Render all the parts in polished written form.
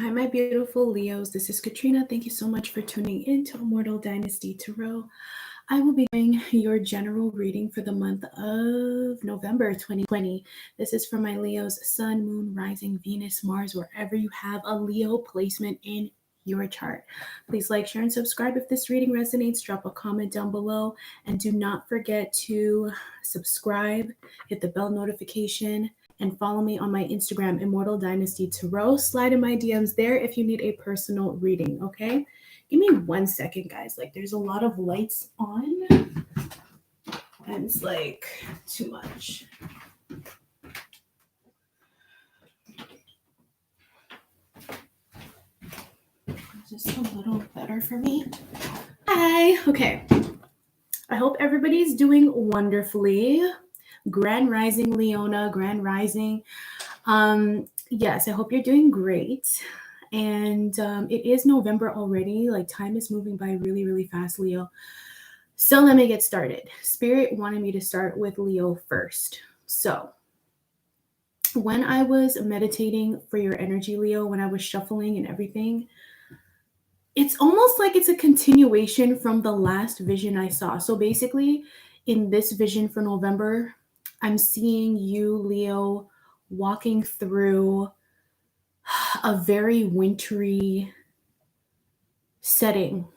Hi, my beautiful Leos. This is Katrina. Thank you so much for tuning in to Immortal Dynasty Tarot. I will be doing your general reading for the month of November 2020. This is for my Leos, Sun, Moon, Rising, Venus, Mars, wherever you have a Leo placement in your chart. Please like, share, and subscribe if this reading resonates. Drop a comment down below. And do not forget to subscribe, hit the bell notification, and follow me on my Instagram, Immortal Dynasty Tarot. Slide in my DMs there if you need a personal reading, okay? Give me 1 second, guys. Like, there's a lot of lights on, and it's like too much. Is this a little better for me? Hi. Okay. I hope everybody's doing wonderfully. Grand Rising, Leona. Grand Rising. Yes, I hope you're doing great. And it is November already. Like, time is moving by really, really fast, Leo. So let me get started. Spirit wanted me to start with Leo first. So when I was meditating for your energy, Leo, when I was shuffling and everything, it's almost like it's a continuation from the last vision I saw. So basically, in this vision for November, I'm seeing you, Leo, walking through a very wintry setting.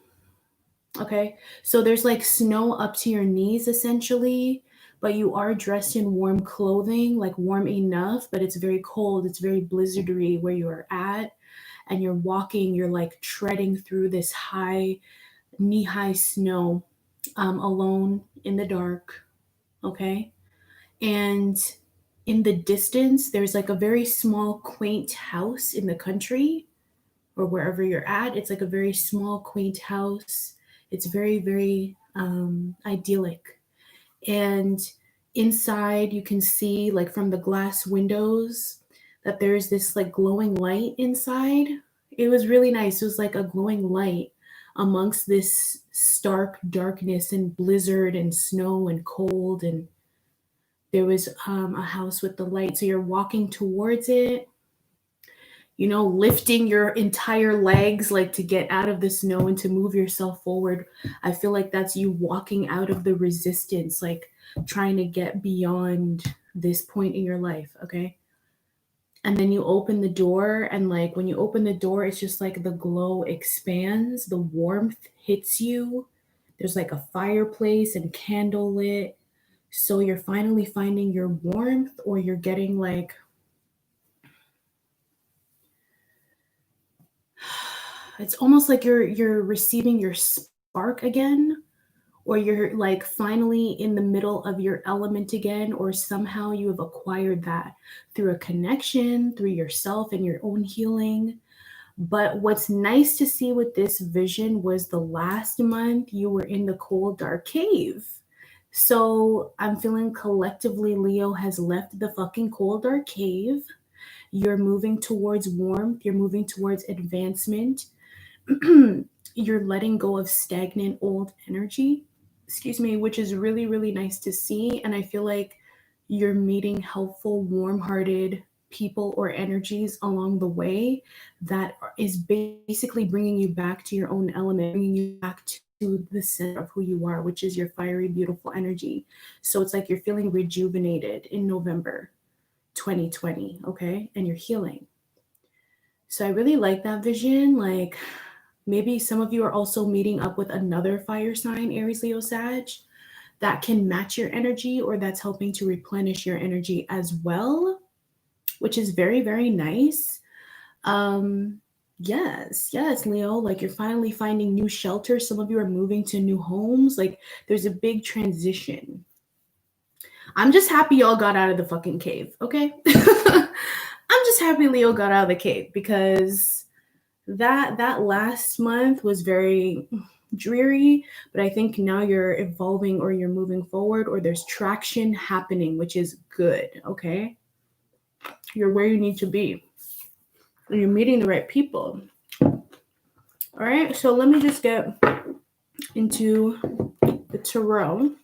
Okay, so there's like snow up to your knees essentially, but you are dressed in warm clothing, like warm enough, but it's very cold. It's very blizzardy where you are at, and you're walking, you're like treading through this high, knee high snow alone in the dark. Okay, and in the distance, there's like a very small, quaint house in the country or wherever you're at. It's like a very small, quaint house. It's very, very idyllic. And inside, you can see, like from the glass windows, that there's this like glowing light inside. It was really nice. It was like a glowing light amongst this stark darkness and blizzard and snow and cold. And there was a house with the light. So you're walking towards it, you know, lifting your entire legs like to get out of the snow and to move yourself forward. I feel like that's you walking out of the resistance, like trying to get beyond this point in your life, okay? And then you open the door, and like when you open the door, it's just like the glow expands, the warmth hits you. There's like a fireplace and candle lit. So you're finally finding your warmth, or you're getting like it's almost like you're receiving your spark again, or you're like finally in the middle of your element again, or somehow you have acquired that through a connection, through yourself and your own healing. But what's nice to see with this vision was the last month you were in the cold dark cave. So I'm feeling collectively Leo has left the fucking cold dark cave. You're moving towards warmth, you're moving towards advancement. You're letting go of stagnant old energy, excuse me, which is really, really nice to see. And I feel like you're meeting helpful, warm hearted people or energies along the way that is basically bringing you back to your own element, bringing you back to the center of who you are, which is your fiery, beautiful energy. So it's like you're feeling rejuvenated in November 2020, okay? And you're healing. So I really like that vision. Like, maybe some of you are also meeting up with another fire sign, Aries, Leo, Sag, that can match your energy, or that's helping to replenish your energy as well, which is very, very nice. Yes, Leo, like you're finally finding new shelter. Some of you are moving to new homes. Like there's a big transition. I'm just happy y'all got out of the fucking cave, okay? I'm just happy Leo got out of the cave, because that last month was very dreary, but I think now you're evolving, or you're moving forward, or there's traction happening, which is good, okay? You're where you need to be. You're meeting the right people. All right, so let me just get into the tarot.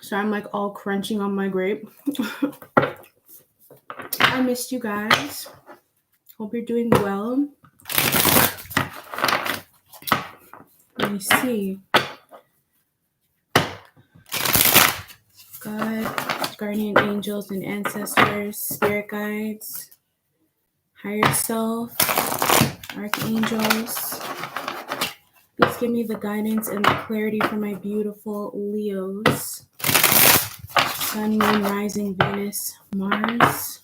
So I'm like all crunching on my grape. I missed you guys. Hope you're doing well. Let me see. God, guardian angels and ancestors, spirit guides, higher self, archangels. Please give me the guidance and the clarity for my beautiful Leos. Sun, Moon, Rising, Venus, Mars.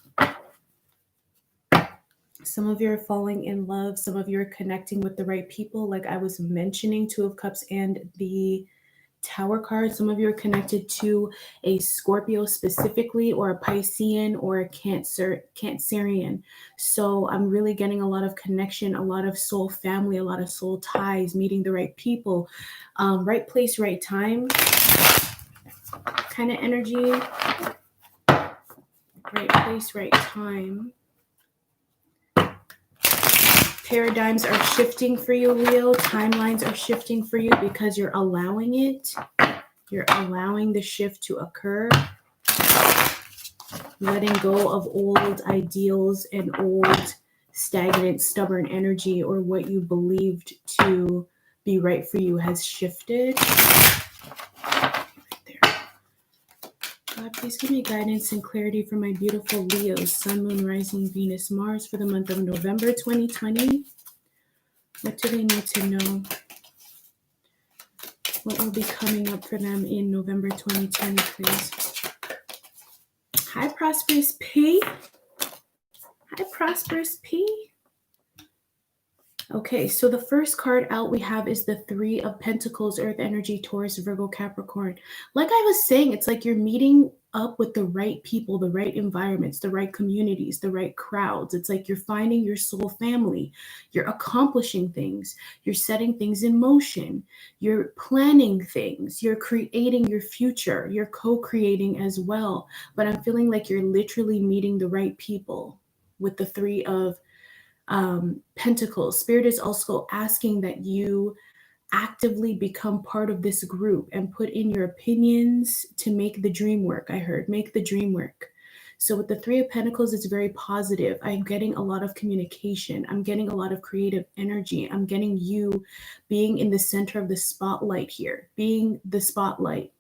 Some of you are falling in love. Some of you are connecting with the right people. Like I was mentioning, Two of Cups and the Tower card. Some of you are connected to a Scorpio specifically, or a Piscean, or a Cancerian. So I'm really getting a lot of connection, a lot of soul family, a lot of soul ties, meeting the right people, right place, right time kind of energy. Right place, right time. Paradigms are shifting for you, Leo. Timelines are shifting for you because you're allowing it. You're allowing the shift to occur. Letting go of old ideals and old stagnant, stubborn energy, or what you believed to be right for you has shifted. Right there. God, please give me guidance and clarity for my beautiful Leos, Sun, Moon, Rising, Venus, Mars for the month of November 2020. What do they need to know? What will be coming up for them in November 2020, please? Hi, Prosperous P. Hi, Prosperous P. Okay, so the first card out we have is the Three of Pentacles, Earth Energy, Taurus, Virgo, Capricorn. Like I was saying, it's like you're meeting up with the right people, the right environments, the right communities, the right crowds. It's like you're finding your soul family. You're accomplishing things. You're setting things in motion. You're planning things. You're creating your future. You're co-creating as well. But I'm feeling like you're literally meeting the right people with the Three of Pentacles. Spirit is also asking that you actively become part of this group and put in your opinions to make the dream work. I heard make the dream work. So with the Three of Pentacles, it's very positive. I'm getting a lot of communication. I'm getting a lot of creative energy. I'm getting you being in the center of the spotlight here, being the spotlight.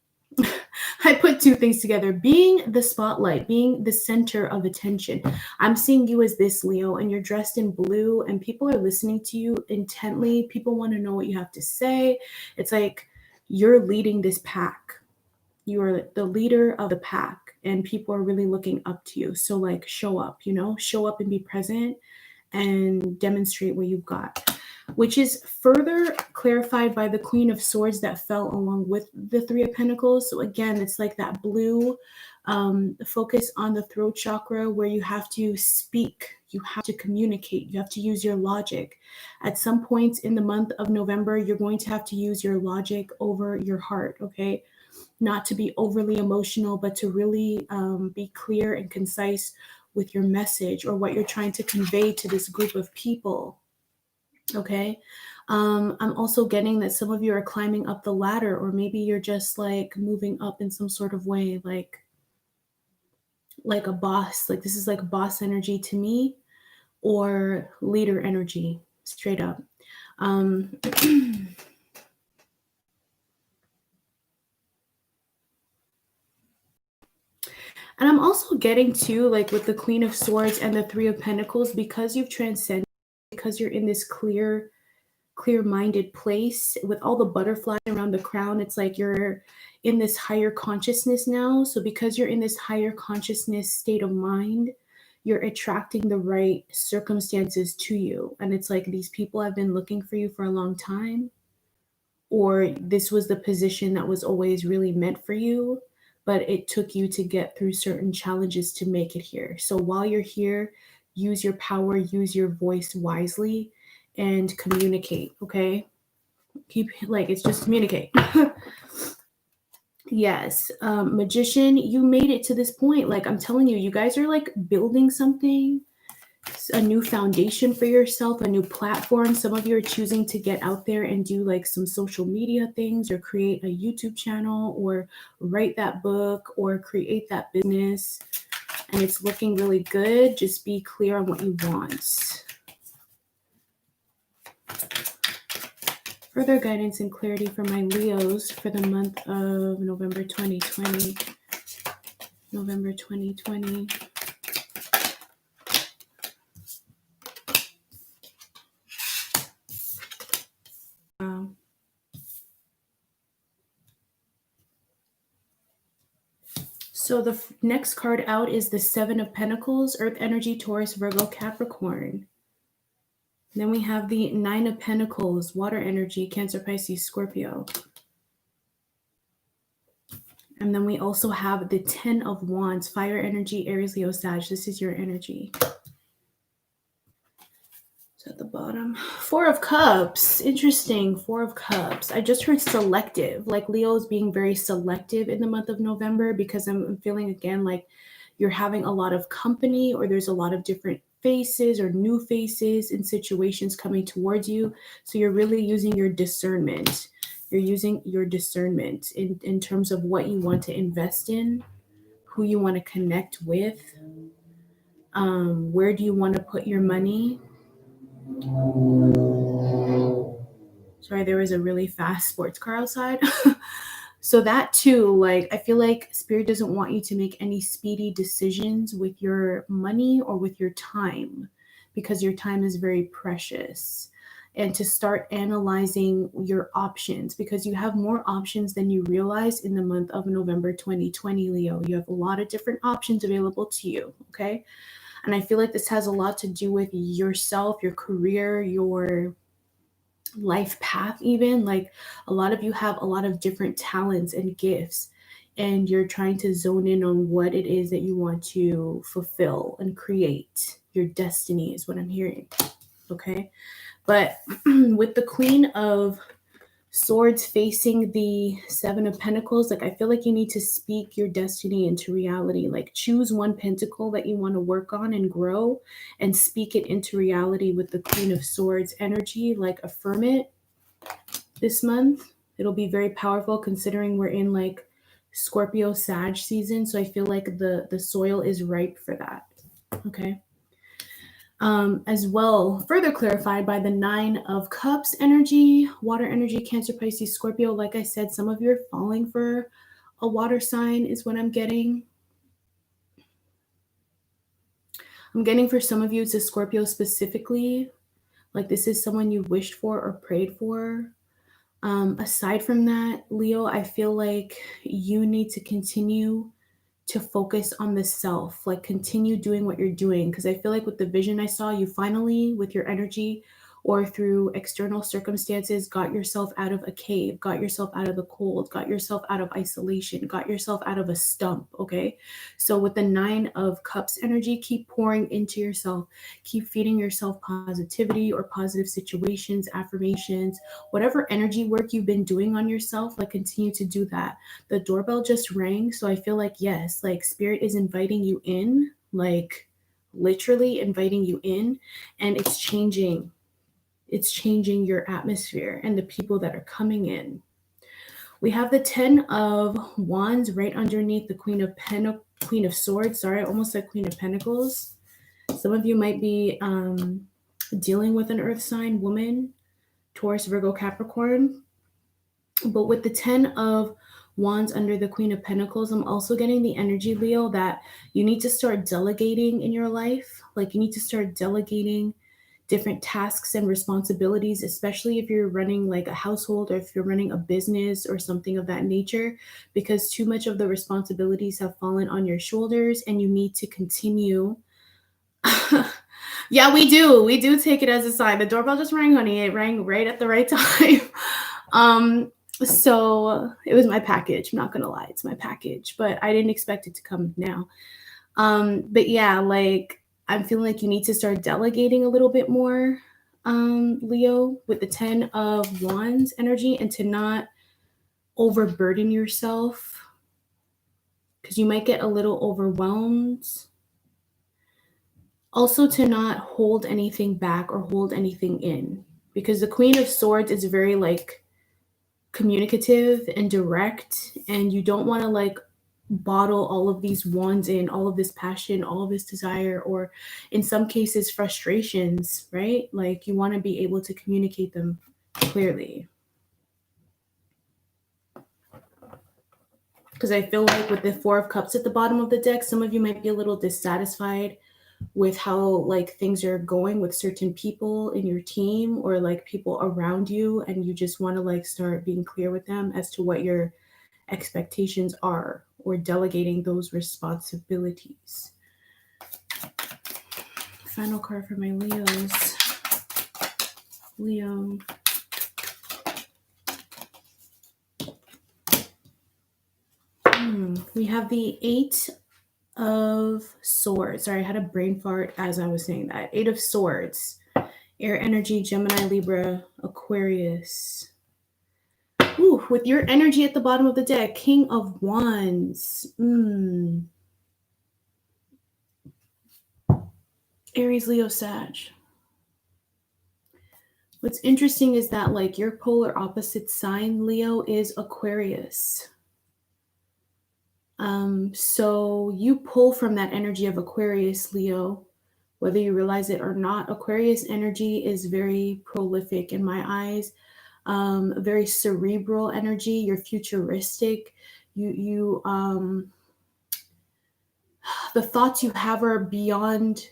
I put two things together, being the spotlight, being the center of attention. I'm seeing you as this, Leo, and you're dressed in blue and people are listening to you intently. People want to know what you have to say. It's like you're leading this pack. You are the leader of the pack and people are really looking up to you. So like show up, show up and be present and demonstrate what you've got, which is further clarified by the Queen of Swords that fell along with the Three of Pentacles. So again, it's like that blue focus on the throat chakra where you have to speak, you have to communicate, you have to use your logic. At some points in the month of November, you're going to have to use your logic over your heart, okay? Not to be overly emotional, but to really be clear and concise with your message or what you're trying to convey to this group of people. Okay. I'm also getting that some of you are climbing up the ladder, or maybe you're just like moving up in some sort of way, like a boss. Like this is like boss energy to me, or leader energy, straight up. And I'm also getting to, like with the Queen of Swords and the Three of Pentacles, because you've transcended, because you're in this clear-minded place with all the butterflies around the crown. It's like you're in this higher consciousness now. So because you're in this higher consciousness state of mind, you're attracting the right circumstances to you. And it's like these people have been looking for you for a long time, or this was the position that was always really meant for you, but it took you to get through certain challenges to make it here. So while you're here, use your power, use your voice wisely, and communicate, okay? It's just communicate. Yes, Magician, you made it to this point. Like I'm telling you, you guys are like building something, a new foundation for yourself, a new platform. Some of you are choosing to get out there and do like some social media things, or create a YouTube channel, or write that book, or create that business. And it's looking really good. Just be clear on what you want. Further guidance and clarity for my Leos for the month of November 2020. November 2020. Wow. So the next card out is the Seven of Pentacles, Earth Energy, Taurus, Virgo, Capricorn. Then we have the Nine of Pentacles, Water Energy, Cancer, Pisces, Scorpio. And then we also have the Ten of Wands, Fire Energy, Aries, Leo, Sag. This is your energy. So at the bottom, Four of Cups. Interesting, Four of Cups. I just heard selective, like Leo is being very selective in the month of November, because I'm feeling again like you're having a lot of company, or there's a lot of different faces or new faces in situations coming towards you. So you're really using your discernment. You're using your discernment in terms of what you want to invest in, who you want to connect with, where do you want to put your money. Sorry, there was a really fast sports car outside. So that too, like, I feel like Spirit doesn't want you to make any speedy decisions with your money or with your time, because your time is very precious. And to start analyzing your options, because you have more options than you realize in the month of November 2020, Leo. You have a lot of different options available to you, okay? And I feel like this has a lot to do with yourself, your career, your life path. Even like a lot of you have a lot of different talents and gifts, and you're trying to zone in on what it is that you want to fulfill and create. Your destiny is what I'm hearing, okay? But with the Queen of Swords facing the Seven of Pentacles, like I feel like you need to speak your destiny into reality. Like choose one pentacle that you want to work on and grow, and speak it into reality with the Queen of Swords energy. Like affirm it this month. It'll be very powerful, considering we're in like Scorpio Sag season. So I feel like the soil is ripe for that. Okay. As well, further clarified by the Nine of Cups energy, water energy, Cancer, Pisces, Scorpio. Like I said, some of you are falling for a water sign is what I'm getting. I'm getting for some of you, it's a Scorpio specifically. Like this is someone you wished for or prayed for. Aside from that, Leo, I feel like you need to continue to focus on the self, like continue doing what you're doing. Because I feel like with the vision I saw, you finally, with your energy or through external circumstances, got yourself out of a cave, got yourself out of the cold, got yourself out of isolation, got yourself out of a stump. Okay. So with the Nine of Cups energy, keep pouring into yourself, keep feeding yourself positivity or positive situations, affirmations, whatever energy work you've been doing on yourself, like continue to do that. The doorbell just rang, so I feel like, yes, like Spirit is inviting you in, like literally inviting you in, and it's changing your atmosphere and the people that are coming in. We have the Ten of Wands right underneath the Queen of Swords. Sorry, I almost said Queen of Pentacles. Some of you might be dealing with an earth sign woman, Taurus, Virgo, Capricorn. But with the Ten of Wands under the Queen of Pentacles, I'm also getting the energy, Leo, that you need to start delegating in your life. Like you need to start delegating different tasks and responsibilities, especially if you're running like a household or if you're running a business or something of that nature, because too much of the responsibilities have fallen on your shoulders and you need to continue. Yeah, we do. We do take it as a sign. The doorbell just rang, honey. It rang right at the right time. So it was my package. I'm not gonna lie, it's my package, but I didn't expect it to come now. But yeah, like I'm feeling like you need to start delegating a little bit more, Leo, with the Ten of Wands energy, and to not overburden yourself, because you might get a little overwhelmed. Also, to not hold anything back or hold anything in, because the Queen of Swords is very like communicative and direct, and you don't want to like bottle all of these wands in, all of this passion, all of this desire, or in some cases frustrations, right? Like you want to be able to communicate them clearly. Because I feel like with the Four of Cups at the bottom of the deck, some of you might be a little dissatisfied with how like things are going with certain people in your team or like people around you, and you just want to like start being clear with them as to what your expectations are, or delegating those responsibilities. Final card for my Leos. Leo. We have the Eight of Swords. Sorry, I had a brain fart as I was saying that. Eight of Swords. Air energy, Gemini, Libra, Aquarius. Ooh, with your energy at the bottom of the deck, King of Wands. Aries, Leo, Sag. What's interesting is that like your polar opposite sign, Leo, is Aquarius. So you pull from that energy of Aquarius, Leo, whether you realize it or not. Aquarius energy is very prolific in my eyes. Very cerebral energy. You're futuristic. You the thoughts you have are beyond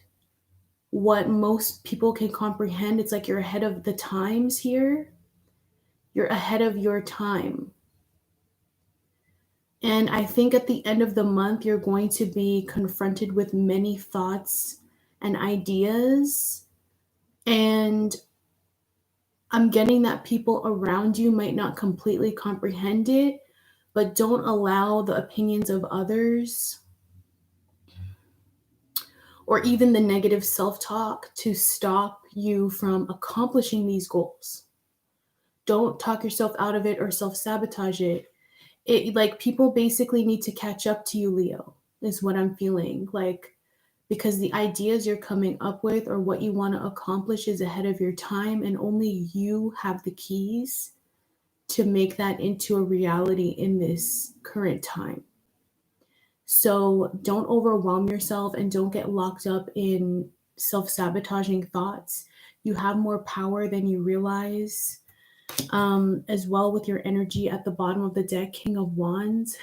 what most people can comprehend. It's like you're ahead of the times here. You're ahead of your time. And I think at the end of the month, you're going to be confronted with many thoughts and ideas. And I'm getting that people around you might not completely comprehend it, but don't allow the opinions of others or even the negative self-talk to stop you from accomplishing these goals. Don't talk yourself out of it or self-sabotage it. It like people basically need to catch up to you, Leo, is what I'm feeling. Like, because the ideas you're coming up with or what you want to accomplish is ahead of your time, and only you have the keys to make that into a reality in this current time. So don't overwhelm yourself and don't get locked up in self-sabotaging thoughts. You have more power than you realize. As well, with your energy at the bottom of the deck, King of Wands,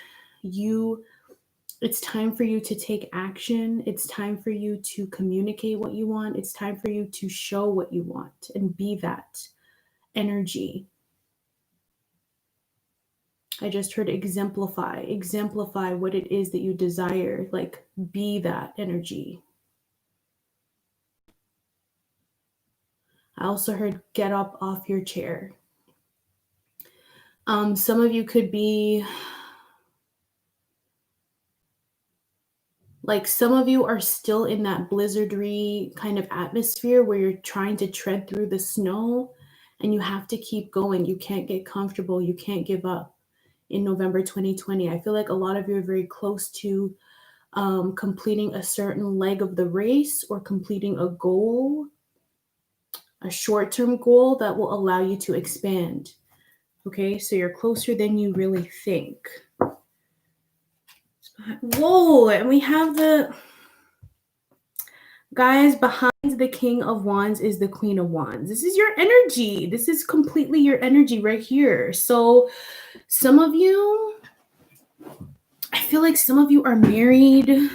it's time for you to take action. It's time for you to communicate what you want. It's time for you to show what you want and be that energy. I just heard exemplify what it is that you desire. Like, be that energy. I also heard get up off your chair. Some of you could be like, some of you are still in that blizzardy kind of atmosphere where you're trying to tread through the snow and you have to keep going. You can't get comfortable. You can't give up in November 2020. I feel like a lot of you are very close to completing a certain leg of the race or completing a goal, a short-term goal that will allow you to expand. Okay, so you're closer than you really think. Whoa, and we have the guys behind the King of Wands is the Queen of Wands. This is your energy. This is completely your energy right here. So some of you, I feel like some of you are married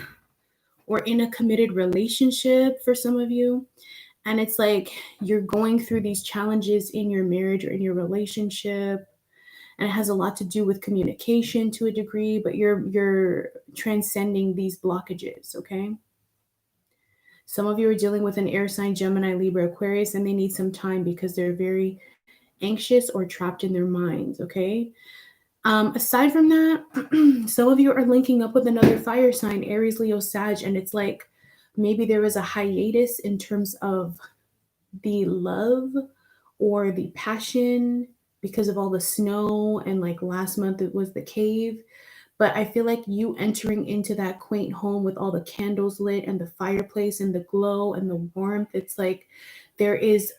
or in a committed relationship for some of you. And it's like you're going through these challenges in your marriage or in your relationship. And it has a lot to do with communication to a degree, but you're transcending these blockages, okay? Some of you are dealing with an air sign, Gemini, Libra, Aquarius, and they need some time because they're very anxious or trapped in their minds, okay? Aside from that, some of you are linking up with another fire sign, Aries, Leo, Sag, and it's like maybe there was a hiatus in terms of the love or the passion because of all the snow, and like last month it was the cave. But I feel like you entering into that quaint home with all the candles lit and the fireplace and the glow and the warmth, it's like there is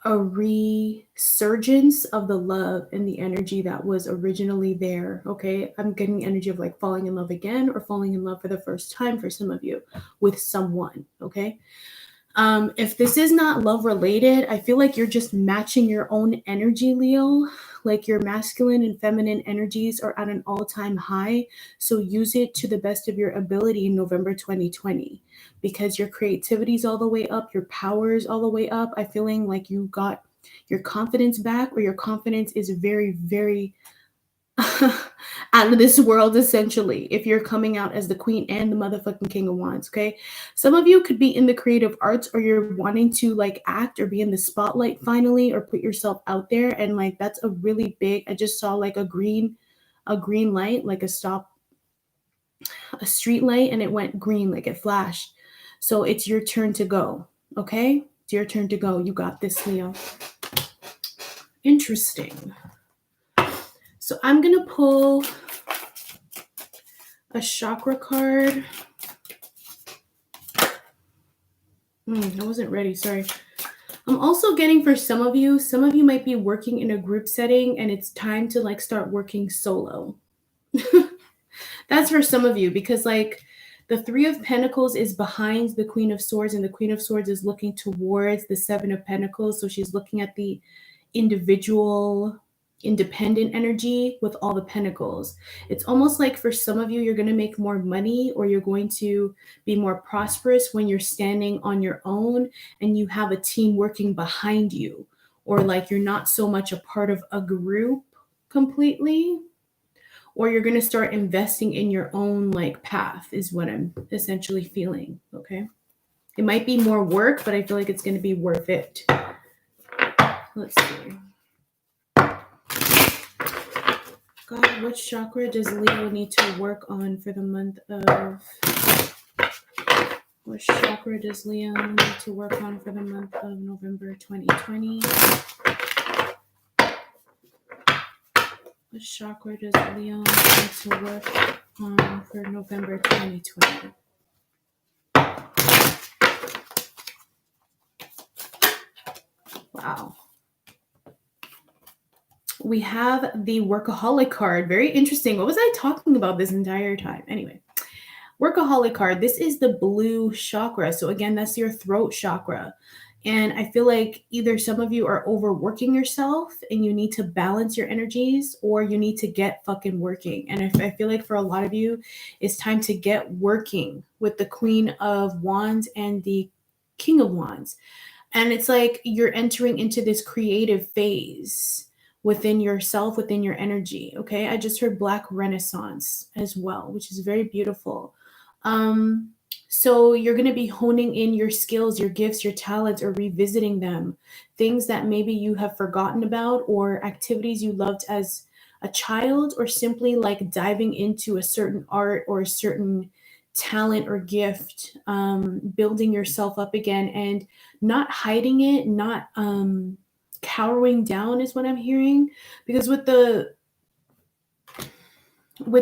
a resurgence of the love and the energy that was originally there. Okay, I'm getting energy of like falling in love again or falling in love for the first time for some of you with someone. Okay, if this is not love related, I feel like you're just matching your own energy, Leo. Like your masculine and feminine energies are at an all-time high. So use it to the best of your ability in November 2020 because your creativity is all the way up, your power is all the way up. I feeling like you got your confidence back, or your confidence is very, very out of this world, essentially, if you're coming out as the queen and the motherfucking king of wands. Okay, some of you could be in the creative arts, or you're wanting to like act or be in the spotlight finally, or put yourself out there, and like that's a really big, I just saw like a green light, like a street light, and it went green, like it flashed. So it's your turn to go. Okay, it's your turn to go. You got this, Leo. Interesting. So I'm gonna pull a chakra card. I wasn't ready, sorry. I'm also getting for some of you might be working in a group setting and it's time to like start working solo. That's for some of you, because like the Three of Pentacles is behind the Queen of Swords, and the Queen of Swords is looking towards the Seven of Pentacles. So she's looking at the individual, independent energy with all the pentacles. It's almost like for some of you, you're going to make more money, or you're going to be more prosperous when you're standing on your own and you have a team working behind you, or like you're not so much a part of a group completely, or you're going to start investing in your own like path is what I'm essentially feeling. Okay, it might be more work, but I feel like it's going to be worth it. Let's see. God, which chakra does Leo need to work on for the month of... Which chakra does Leo need to work on for the month of November 2020? Which chakra does Leo need to work on for November 2020? Wow. We have the workaholic card. Very interesting. What was I talking about this entire time? Anyway, workaholic card. This is the blue chakra. So again, that's your throat chakra. And I feel like either some of you are overworking yourself and you need to balance your energies, or you need to get fucking working. And I feel like for a lot of you, it's time to get working with the Queen of Wands and the King of Wands. And it's like you're entering into this creative phase within yourself, within your energy. Okay, I just heard Black Renaissance as well, which is very beautiful. So you're going to be honing in your skills, your gifts, your talents, or revisiting them. Things that maybe you have forgotten about, or activities you loved as a child, or simply like diving into a certain art or a certain talent or gift, building yourself up again and not hiding it, not cowering down is what I'm hearing. Because with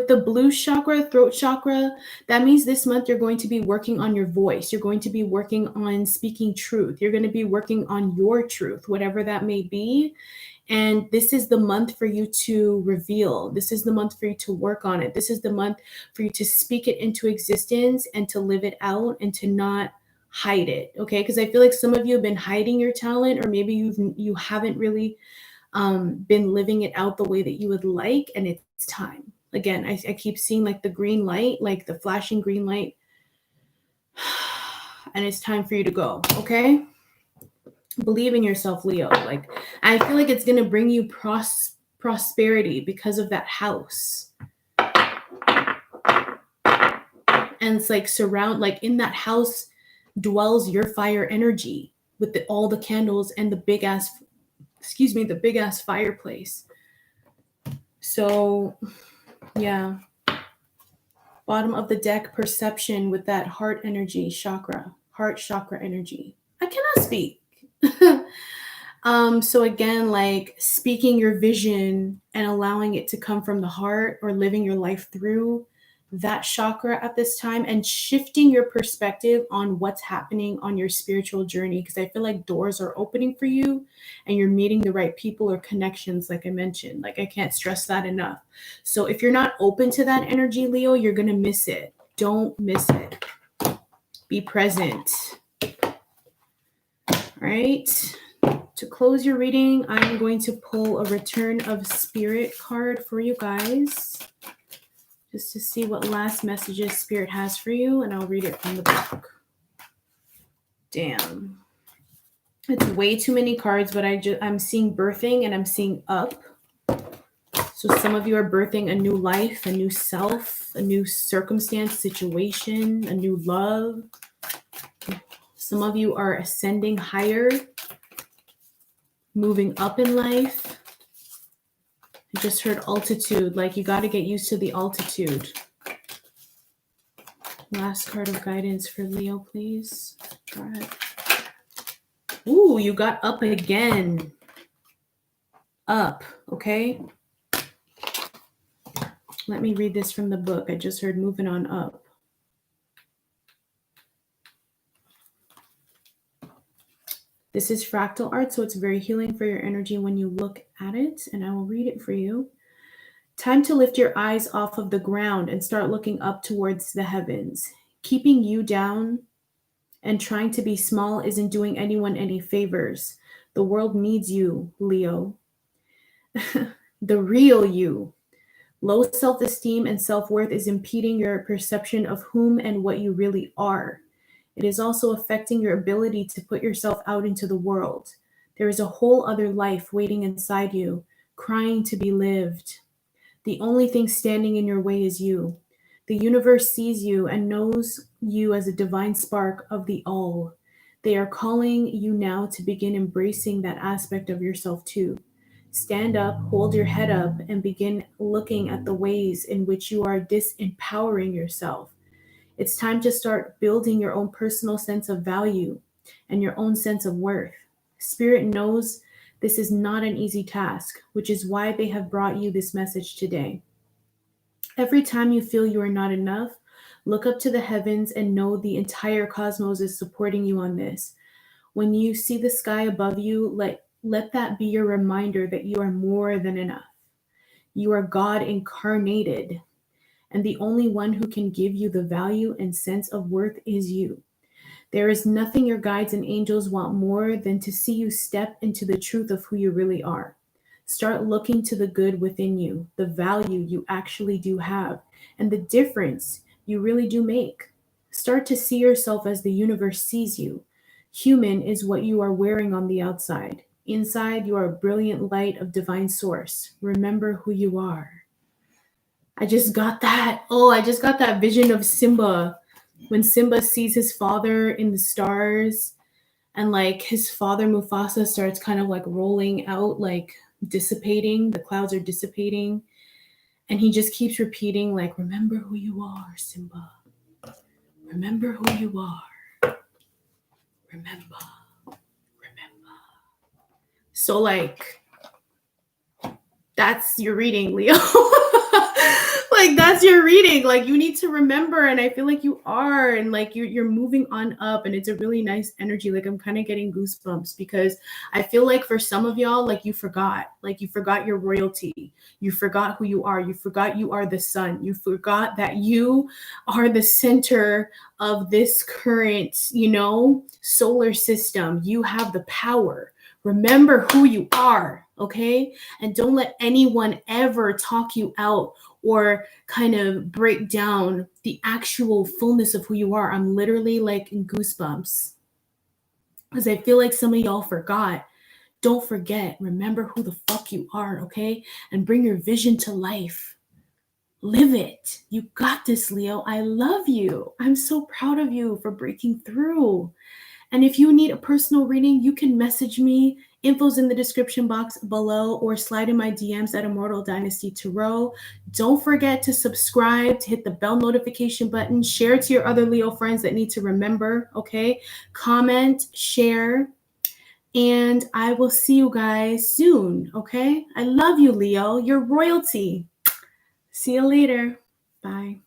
the blue chakra, throat chakra, that means this month you're going to be working on your voice. You're going to be working on speaking truth. You're going to be working on your truth, whatever that may be. And this is the month for you to reveal. This is the month for you to work on it. This is the month for you to speak it into existence and to live it out and to not hide it. Okay, because I feel like some of you have been hiding your talent, or maybe you haven't really been living it out the way that you would like, and it's time. Again, I keep seeing like the green light, like the flashing green light, and it's time for you to go. Okay, believe in yourself, Leo. Like, I feel like it's gonna bring you prosperity because of that house. And it's like like in that house dwells your fire energy with all the candles and the big ass fireplace. So yeah, bottom of the deck, perception with that heart chakra energy. I cannot speak. So again, like speaking your vision and allowing it to come from the heart, or living your life through that chakra at this time and shifting your perspective on what's happening on your spiritual journey, because I feel like doors are opening for you and you're meeting the right people or connections, like I mentioned. Like, I can't stress that enough. So if you're not open to that energy, Leo, you're going to miss it. Don't miss it. Be present. All right. To close your reading, I'm going to pull a Return of Spirit card for you guys, just to see what last messages Spirit has for you, and I'll read it from the book. Damn. It's way too many cards, but I'm seeing birthing and I'm seeing up. So some of you are birthing a new life, a new self, a new circumstance, situation, a new love. Some of you are ascending higher, moving up in life. I just heard altitude, like you got to get used to the altitude. Last card of guidance for Leo, please. Go ahead. Ooh, you got up again. Up, okay? Let me read this from the book. I just heard moving on up. This is fractal art, so it's very healing for your energy when you look at it, and I will read it for you. Time to lift your eyes off of the ground and start looking up towards the heavens. Keeping you down and trying to be small isn't doing anyone any favors. The world needs you, Leo. The real you. Low self-esteem and self-worth is impeding your perception of whom and what you really are. It is also affecting your ability to put yourself out into the world. There is a whole other life waiting inside you, crying to be lived. The only thing standing in your way is you. The universe sees you and knows you as a divine spark of the all. They are calling you now to begin embracing that aspect of yourself too. Stand up, hold your head up, and begin looking at the ways in which you are disempowering yourself. It's time to start building your own personal sense of value and your own sense of worth. Spirit knows this is not an easy task, which is why they have brought you this message today. Every time you feel you are not enough, look up to the heavens and know the entire cosmos is supporting you on this. When you see the sky above you, let that be your reminder that you are more than enough. You are God incarnated, and the only one who can give you the value and sense of worth is you. There is nothing your guides and angels want more than to see you step into the truth of who you really are. Start looking to the good within you, the value you actually do have, and the difference you really do make. Start to see yourself as the universe sees you. Human is what you are wearing on the outside. Inside, you are a brilliant light of divine source. Remember who you are. I just got that. Oh, I just got that vision of Simba. When Simba sees his father in the stars, and like his father Mufasa starts kind of like rolling out, like dissipating, the clouds are dissipating, and he just keeps repeating, like, remember who you are, Simba. Remember who you are. Remember. So like, that's your reading, Leo. Like, that's your reading. Like, you need to remember, and I feel like you are, and like you're moving on up, and it's a really nice energy. Like, I'm kind of getting goosebumps because I feel like for some of y'all, like you forgot your royalty. You forgot who you are. You forgot you are the sun. You forgot that you are the center of this current, solar system. You have the power. Remember who you are, okay? And don't let anyone ever talk you out or kind of break down the actual fullness of who you are. I'm literally like in goosebumps because I feel like some of y'all forgot. Don't forget. Remember who the fuck you are, okay? And bring your vision to life. Live it. You got this, Leo. I love you. I'm so proud of you for breaking through. And if you need a personal reading, you can message me. Info's in the description box below, or slide in my DMs at Immortal Dynasty Tarot. Don't forget to subscribe, to hit the bell notification button, share to your other Leo friends that need to remember, okay? Comment, share, and I will see you guys soon, okay? I love you, Leo. You're royalty. See you later. Bye.